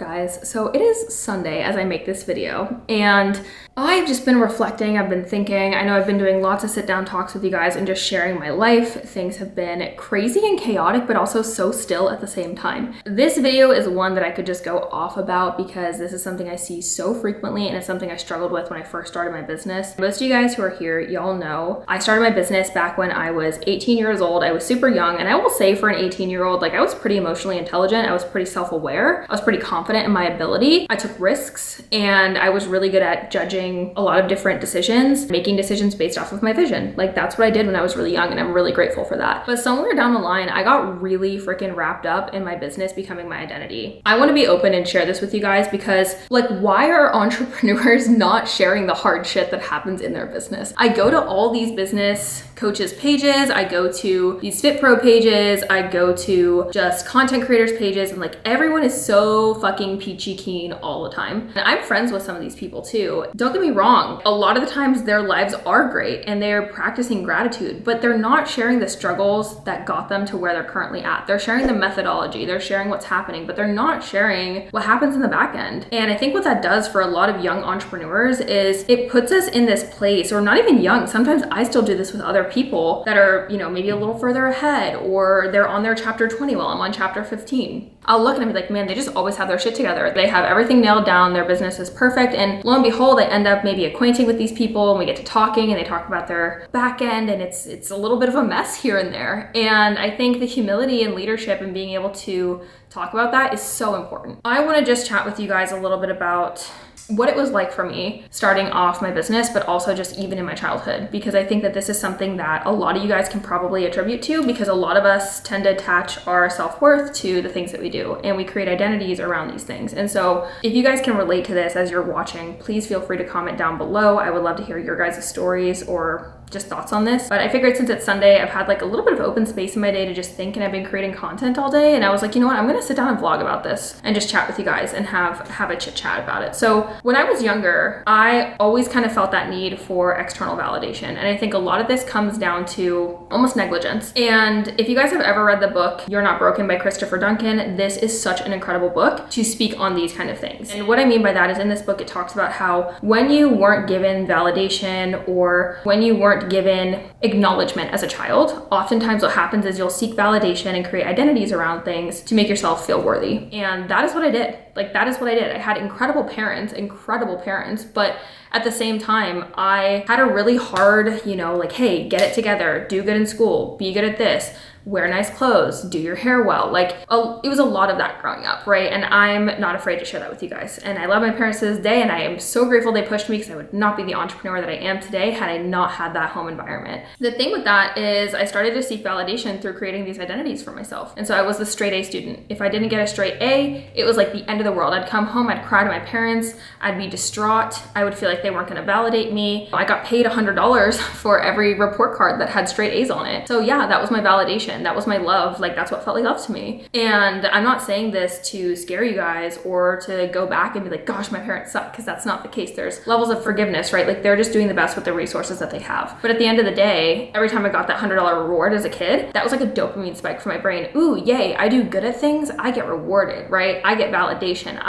guys? So it is Sunday as I make this video, and I've just been reflecting, I've been thinking. I know I've been doing lots of sit-down talks with you guys and just sharing my life. Things have been crazy and chaotic, but also so still at the same time. This video is one that I could just go off about because this is something I see so frequently, and it's something I struggled with when I first started my business. Most of you guys who are here, y'all know I started my business back when I was 18 years old. I was super young, and I will say for an 18-year-old, like, I was pretty emotionally intelligent. I was pretty self-aware. I was pretty confident in my ability. I took risks, and I was really good at judging a lot of different decisions, making decisions based off of my vision. Like, that's what I did when I was really young, and I'm really grateful for that. But somewhere down the line, I got really freaking wrapped up in my business becoming my identity. I want to be open and share this with you guys because, like, why are entrepreneurs not sharing the hard shit that happens in their business? I go to all these business coaches pages, I go to these Fit Pro pages, I go to just content creators pages, and like, everyone is so fucking peachy keen all the time. And I'm friends with some of these people too. Don't get me wrong, a lot of the times their lives are great and they're practicing gratitude, but they're not sharing the struggles that got them to where they're currently at. They're sharing the methodology, they're sharing what's happening, but they're not sharing what happens in the back end. And I think what that does for a lot of young entrepreneurs is it puts us in this place, or not even young, sometimes I still do this with other people that are, you know, maybe a little further ahead, or they're on their chapter 20 while I'm on chapter 15. I'll look and I'll be like, man, they just always have their shit together. They have everything nailed down. Their business is perfect. And lo and behold, I end up maybe acquainting with these people, and we get to talking, and they talk about their back end, and it's a little bit of a mess here and there. And I think the humility and leadership and being able to talk about that is so important. I want to just chat with you guys a little bit about what it was like for me starting off my business, but also just even in my childhood, because I think that this is something that a lot of you guys can probably attribute to, because a lot of us tend to attach our self-worth to the things that we do, and we create identities around these things. And so if you guys can relate to this as you're watching, please feel free to comment down below. I would love to hear your guys' stories or just thoughts on this. But I figured since it's Sunday, I've had like a little bit of open space in my day to just think, and I've been creating content all day, and I was like, you know what, I'm gonna sit down and vlog about this and just chat with you guys and have a chit chat about it. So when I was younger, I always kind of felt that need for external validation, and I think a lot of this comes down to almost negligence. And if you guys have ever read the book You're Not Broken by Christopher Duncan, this is such an incredible book to speak on these kind of things. And what I mean by that is, in this book it talks about how when you weren't given validation, or when you weren't given acknowledgement as a child, oftentimes what happens is you'll seek validation and create identities around things to make yourself feel worthy. And that is what I did. Like, that is what I did. I had incredible parents, but at the same time, I had a really hard, you know, like, hey, get it together, do good in school, be good at this, wear nice clothes, do your hair well. Like, it was a lot of that growing up, right? And I'm not afraid to share that with you guys. And I love my parents to this day, and I am so grateful they pushed me, because I would not be the entrepreneur that I am today had I not had that home environment. The thing with that is I started to seek validation through creating these identities for myself. And so I was the straight A student. If I didn't get a straight A, it was like the end of the world. I'd come home, I'd cry to my parents, I'd be distraught, I would feel like they weren't gonna validate me. I got paid $100 for every report card that had straight A's on it. So yeah, that was my validation. That was my love. Like, that's what felt like love to me. And I'm not saying this to scare you guys or to go back and be like, gosh, my parents suck, because that's not the case. There's levels of forgiveness, right? Like, they're just doing the best with the resources that they have. But at the end of the day, every time I got that $100 reward as a kid, that was like a dopamine spike for my brain. Ooh, yay, I do good at things, I get rewarded, right? I get validation.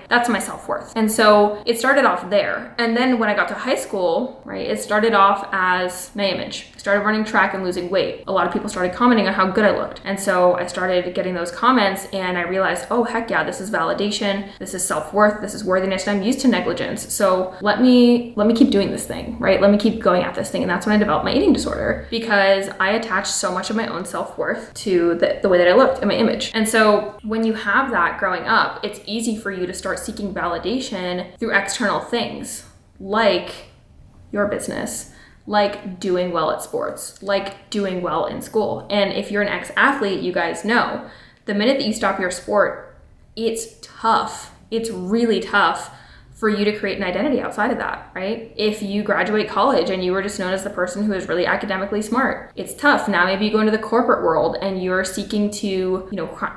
That's my self-worth. And so it started off there. And then when I got to high school, right, it started off as my image. I started running track and losing weight. A lot of people started commenting on how good I looked. And so I started getting those comments, and I realized, oh, heck yeah, this is validation, this is self-worth, this is worthiness, and I'm used to negligence. So let me keep doing this thing, right? Let me keep going at this thing. And that's when I developed my eating disorder, because I attached so much of my own self-worth to the way that I looked and my image. And so when you have that growing up, it's easy for you to start seeking validation through external things, like your business, like doing well at sports, like doing well in school. And if you're an ex-athlete, you guys know, the minute that you stop your sport, it's tough. It's really tough for you to create an identity outside of that, right? If you graduate college and you were just known as the person who is really academically smart, it's tough. Now maybe you go into the corporate world and you're seeking to,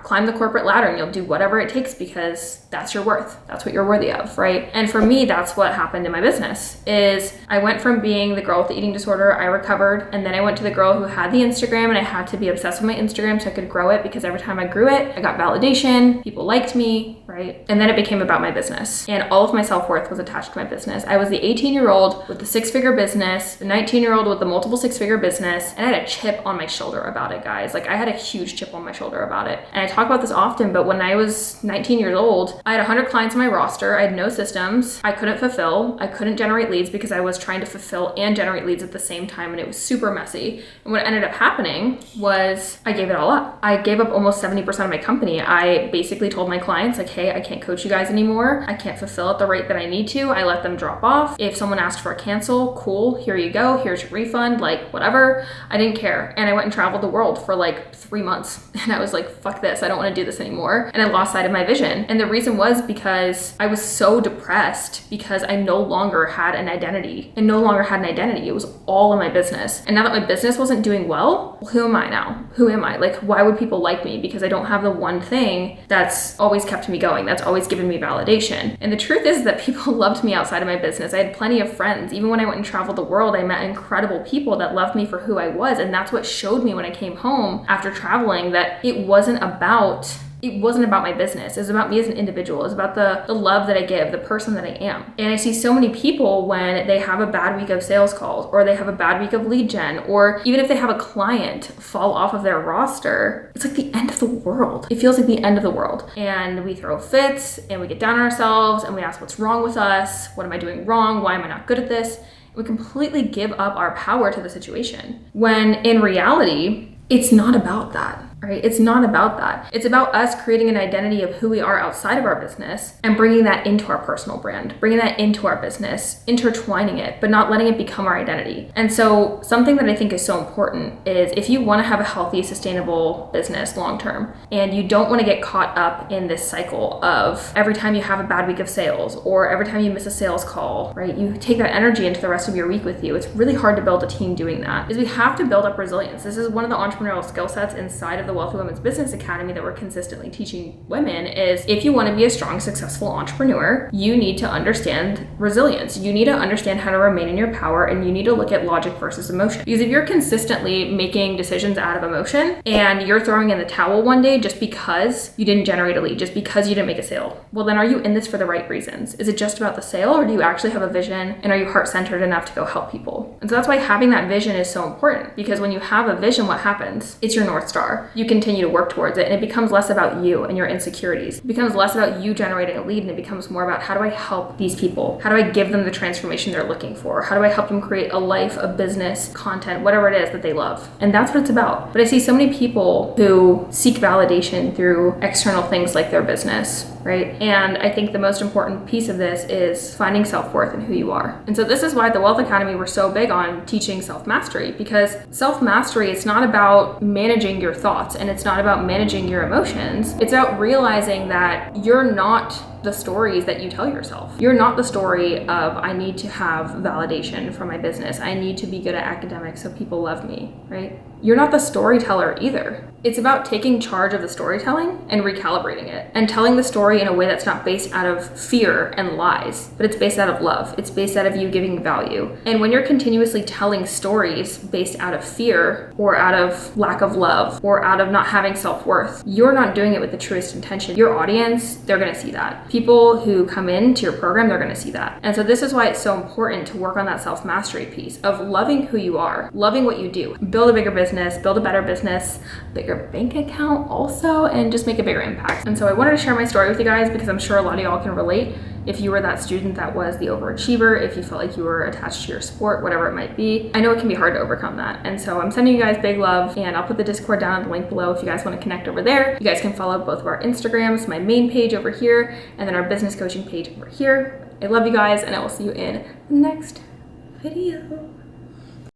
climb the corporate ladder, and you'll do whatever it takes because that's your worth. That's what you're worthy of, right? And for me, that's what happened in my business. Is I went from being the girl with the eating disorder, I recovered, and then I went to the girl who had the Instagram, and I had to be obsessed with my Instagram so I could grow it, because every time I grew it, I got validation, people liked me, right? And then it became about my business, and all of my self-worth was attached to my business. I was the 18-year-old with the six-figure business, the 19-year-old with the multiple six-figure business, and I had a chip on my shoulder about it, guys. Like, I had a huge chip on my shoulder about it. And I talk about this often, but when I was 19 years old, I had 100 clients on my roster. I had no systems. I couldn't fulfill. I couldn't generate leads because I was trying to fulfill and generate leads at the same time, and it was super messy. And what ended up happening was I gave it all up. I gave up almost 70% of my company. I basically told my clients, like, hey, I can't coach you guys anymore. I can't fulfill at the rate that I need to. I let them drop off. If someone asked for a cancel, cool, here you go. Here's your refund, like whatever. I didn't care. And I went and traveled the world for like 3 months. And I was like, fuck this. I don't want to do this anymore. And I lost sight of my vision. And the reason was because I was so depressed because I no longer had an identity. It was all in my business. And now that my business wasn't doing well, who am I now? Who am I? Like, why would people like me? Because I don't have the one thing that's always kept me going, that's always given me validation. And the truth is that people loved me outside of my business. I had plenty of friends. Even when I went and traveled the world, I met incredible people that loved me for who I was. And that's what showed me when I came home after traveling that it wasn't about my business. It was about me as an individual. It was about the love that I give, the person that I am. And I see so many people when they have a bad week of sales calls, or they have a bad week of lead gen, or even if they have a client fall off of their roster, it's like the end of the world. It feels like the end of the world. And we throw fits and we get down on ourselves and we ask what's wrong with us? What am I doing wrong? Why am I not good at this? We completely give up our power to the situation. When in reality, it's not about that. Right? It's not about that. It's about us creating an identity of who we are outside of our business and bringing that into our personal brand, bringing that into our business, intertwining it, but not letting it become our identity. And so something that I think is so important is if you want to have a healthy, sustainable business long-term, and you don't want to get caught up in this cycle of every time you have a bad week of sales or every time you miss a sales call, right? You take that energy into the rest of your week with you. It's really hard to build a team doing that, is we have to build up resilience. This is one of the entrepreneurial skill sets inside of the Wealthy Women's Business Academy that we're consistently teaching women is if you want to be a strong, successful entrepreneur, you need to understand resilience. You need to understand how to remain in your power, and you need to look at logic versus emotion. Because if you're consistently making decisions out of emotion and you're throwing in the towel one day just because you didn't generate a lead, just because you didn't make a sale, well, then are you in this for the right reasons? Is it just about the sale, or do you actually have a vision, and are you heart-centered enough to go help people? And so that's why having that vision is so important, because when you have a vision, what happens? It's your North Star. You continue to work towards it, and it becomes less about you and your insecurities. It becomes less about you generating a lead, and it becomes more about how do I help these people? How do I give them the transformation they're looking for? How do I help them create a life, a business, content, whatever it is that they love? And that's what it's about. But I see so many people who seek validation through external things like their business, right? And I think the most important piece of this is finding self-worth and who you are. And so this is why at the Wealth Academy, we're so big on teaching self-mastery, because self-mastery, it's not about managing your thoughts, and it's not about managing your emotions. It's about realizing that you're not the stories that you tell yourself. You're not the story of, I need to have validation for my business. I need to be good at academics so people love me, right? You're not the storyteller either. It's about taking charge of the storytelling and recalibrating it and telling the story in a way that's not based out of fear and lies, but it's based out of love. It's based out of you giving value. And when you're continuously telling stories based out of fear or out of lack of love or out of not having self-worth, you're not doing it with the truest intention. Your audience, they're gonna see that. People who come into your program, they're gonna see that. And so this is why it's so important to work on that self-mastery piece of loving who you are, loving what you do, build a bigger business, build a better business, bigger bank account also, and just make a bigger impact. And so I wanted to share my story with you guys because I'm sure a lot of y'all can relate. If you were that student that was the overachiever, if you felt like you were attached to your sport, whatever it might be, I know it can be hard to overcome that. And so I'm sending you guys big love, and I'll put the Discord down in the link below if you guys want to connect over there. You guys can follow both of our Instagrams, my main page over here, and then our business coaching page over here. I love you guys, and I will see you in the next video.